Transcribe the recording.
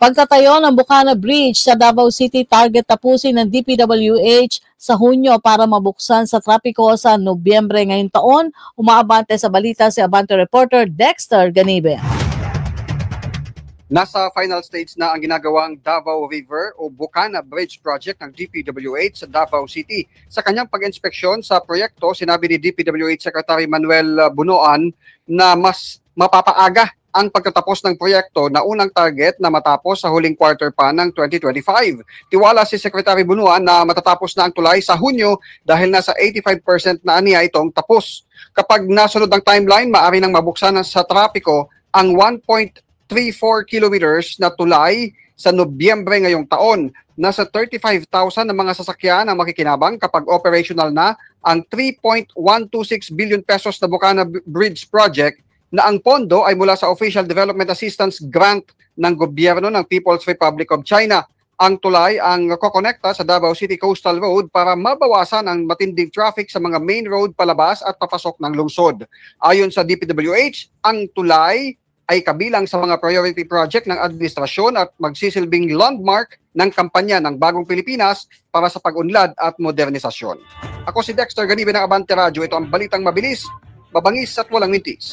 Pagtatayo ng Bukana Bridge sa Davao City, target tapusin ng DPWH sa Hunyo para mabuksan sa trapiko sa Nobyembre ngayong taon. Umaabante sa balita si Abante reporter Dexter Ganibe. Nasa final stage na ang ginagawang Davao River o Bukana Bridge Project ng DPWH sa Davao City. Sa kanyang pag-inspeksyon sa proyekto, sinabi ni DPWH Secretary Manuel Bunoan na mas mapapaaga ang pagtatapos ng proyekto na unang target na matapos sa huling quarter pa ng 2025. Tiwala si Secretary Bunuan na matatapos na ang tulay sa Hunyo dahil nasa 85% na aniya itong tapos. Kapag nasunod ang timeline, maaari nang mabuksan sa trapiko ang 1.34 kilometers na tulay sa Nobyembre ngayong taon. Nasa 35,000 na mga sasakyan ang makikinabang kapag operational na ang 3.126 billion pesos na Bukana Bridge Project na ang pondo ay mula sa Official Development Assistance Grant ng gobyerno ng People's Republic of China. Ang tulay ang kokonekta sa Davao City Coastal Road para mabawasan ang matinding traffic sa mga main road palabas at papasok ng lungsod. Ayon sa DPWH, ang tulay ay kabilang sa mga priority project ng administrasyon at magsisilbing landmark ng kampanya ng Bagong Pilipinas para sa pag-unlad at modernisasyon. Ako si Dexter Ganibe ng Abante Radio. Ito ang Balitang Mabilis, mabangis at walang mintis.